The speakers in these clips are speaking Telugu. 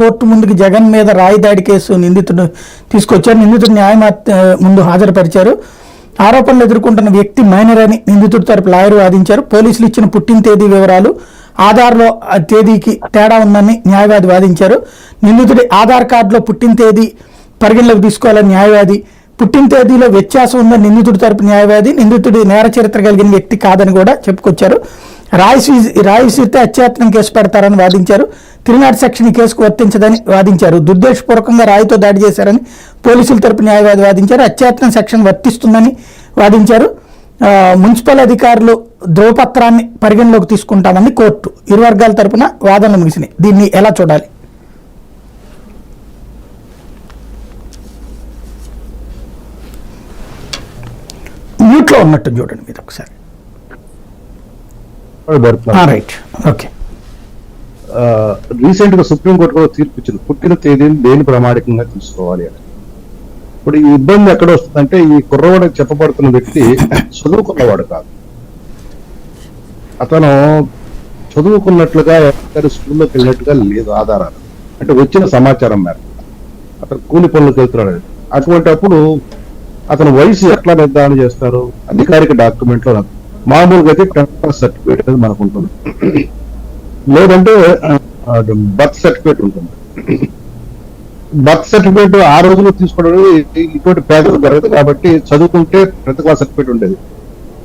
కోర్టు ముందుకు జగన్ మీద రాయి దాడి కేసు నిందితుడు తీసుకొచ్చారు. నిందితుడు న్యాయమూర్తి ముందు హాజరుపరిచారు. ఆరోపణలు ఎదుర్కొంటున్న వ్యక్తి మైనర్ అని నిందితుడి తరపు లాయర్ వాదించారు. పోలీసులు ఇచ్చిన పుట్టిన తేదీ వివరాలు ఆధార్లో తేదీకి తేడా ఉందని న్యాయవాది వాదించారు. నిందితుడి ఆధార్ కార్డులో పుట్టిన తేదీ పరిగణలోకి తీసుకోవాలని న్యాయవాది, పుట్టిన తేదీలో వ్యత్యాసం ఉందని నిందితుడి తరపు న్యాయవాది, నిందితుడి నేర చరిత్ర కలిగిన వ్యక్తి కాదని కూడా చెప్పుకొచ్చారు. రాయి విసిరితే హత్యాయత్నం కేసు పెడతారని వాదించారు. 3 సెక్షన్ ఈ కేసుకు వర్తించదని వాదించారు. దుర్దేశపూర్వకంగా రాయితో దాడి చేశారని పోలీసుల తరపు న్యాయవాది వాదించారు. హత్యాయత్నం సెక్షన్ వర్తిస్తుందని వాదించారు. మున్సిపల్ అధికారులు ధ్రువపత్రాన్ని పరిగణలోకి తీసుకుంటామని కోర్టు. ఇరు వర్గాల తరపున వాదనలు ముగిసినాయి. దీన్ని ఎలా చూడాలి? మ్యూట్లో ఉన్నట్టు చూడండి మీరు ఒకసారి. Right, okay. రీసెంట్ గా సుప్రీంకోర్టు కూడా తీర్పు ఇచ్చింది, పుట్టిన తేదీని దేని ప్రామాణికంగా తీసుకోవాలి అని. ఇప్పుడు ఈ ఇబ్బంది ఎక్కడ వస్తుందంటే, ఈ కుర్రవాడికి చెప్పబడుతున్న వ్యక్తి చదువుకున్నవాడు కాదు. అతను చదువుకున్నట్లుగా స్కూల్లోకి వెళ్ళినట్టుగా లేదు ఆధారాలు, అంటే వచ్చిన సమాచారం మేరకు అతను కూలి పనులకు వెళ్తున్నాడు. అటువంటి అప్పుడు అతని వయసు ఎట్లా నిర్ధారణ చేస్తారు? అధికారిక డాక్యుమెంట్ లో మామూలుగా అయితే 10th క్లాస్ సర్టిఫికేట్ అనేది మనకు ఉంటుంది, లేదంటే బర్త్ సర్టిఫికేట్ ఉంటుంది. బర్త్ సర్టిఫికేట్ ఆ రోజుల్లో తీసుకోవడం ఇటువంటి పేదలు జరగదు కాబట్టి చదువుకుంటే 10th క్లాస్ సర్టిఫికేట్ ఉండేది.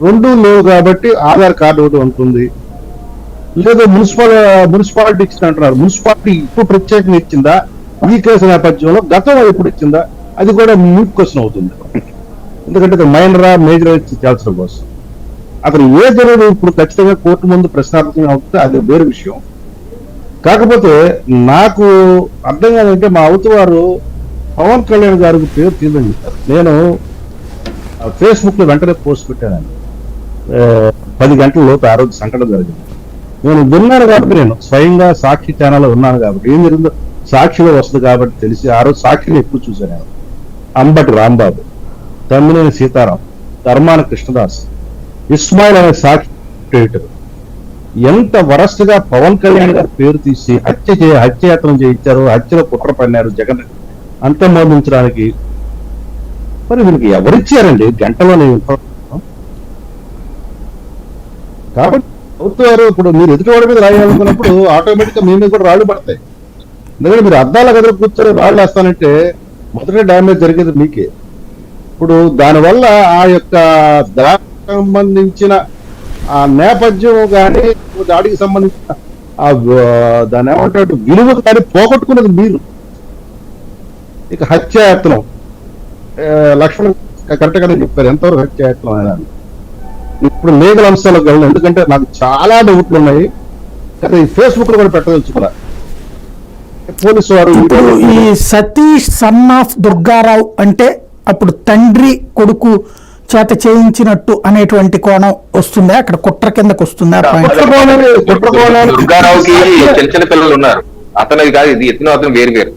2 లేవు కాబట్టి ఆధార్ కార్డు ఒకటి ఉంటుంది. లేదు మున్సిపాలిటీ ఇచ్చింది అంటున్నారు. మున్సిపాలిటీ ఇప్పుడు ప్రత్యేకంగా ఇచ్చిందా? ఈ కేసు నేపథ్యంలో గతంలో ఎప్పుడు ఇచ్చిందా? అది కూడా మ్యూట్ క్వశ్చన్ అవుతుంది. ఎందుకంటే మైనరా మేజర్ తేల్చడం కోసం అతను ఏజ్ అనేది ఇప్పుడు ఖచ్చితంగా కోర్టు ముందు ప్రశ్నార్థకంగా అవుతుంది, అది వేరే విషయం. కాకపోతే నాకు అర్థం కాదంటే, మా అవతవారు పవన్ కళ్యాణ్ గారికి పేరు తీయదని చెప్పారు. నేను ఫేస్బుక్ లో వెంటనే పోస్ట్ పెట్టాను. 10 గంటల లోపు ఆ రోజు సంఘటన జరిగింది. నేను విన్నాను కాబట్టి, నేను స్వయంగా సాక్షి ఛానల్లో ఉన్నాను కాబట్టి, ఏం జరిగిందో సాక్షిలో వస్తుంది కాబట్టి తెలిసి ఆ రోజు సాక్షిని ఎక్కువ చూశాను నేను. అంబటి రాంబాబు, తమ్మినేని సీతారాం, ధర్మాన కృష్ణదాస్, ఇస్మాయిల్ అనే సాక్షి ఎడిటర్ ఎంత వరస్ట్ గా పవన్ కళ్యాణ్ గారి పేరు తీసి హత్యాయత్నం చేయించారు, హత్యలో కుట్ర పన్నారు జగన్ అంతమోదించడానికి. మరి వీళ్ళకి ఎవరిచ్చారండి గంటలోనే? కాబట్టి అవుతారు. ఇప్పుడు మీరు ఎదుటివాడి మీద రాయాలనుకున్నప్పుడు ఆటోమేటిక్ గా మీ మీద కూడా రాళ్ళు పడతాయి. ఎందుకంటే మీరు అద్దాల గదిలో కూర్చొని రాళ్ళు వేస్తానంటే మొదట డ్యామేజ్ జరిగేది మీకే. ఇప్పుడు దానివల్ల ఆ యొక్క దాడికి సంబంధించిన ఆ నేపథ్యం కానీ, దాడికి సంబంధించిన దాని ఏమంటారు విలువ కానీ పోగొట్టుకున్నది మీరు. ఇక హత్యాయత్నం లక్ష్మణ్ కరెక్ట్ గానే చెప్పారు, ఎంతవరకు హత్యాయత్నం అని. ఇప్పుడు లీగల్ అంశాలకు వెళ్ళను, ఎందుకంటే నాకు చాలా డౌట్లు ఉన్నాయి. కానీ ఈ ఫేస్బుక్ లో కూడా పెట్టదలుచుకున్నా. పోలీసు వారు ఇప్పుడు ఈ సతీష్ సన్ ఆఫ్ దుర్గారావు అంటే అప్పుడు తండ్రి కొడుకు చేత చేయించినట్టు అనేటువంటి కోణం వస్తుందా? అక్కడ కుట్ర కిందకు వస్తుందా? దుర్గారావుకి చిన్న చిన్న పిల్లలు ఉన్నారు, అతను కాదు ఇది, అతను వేరు వేరు.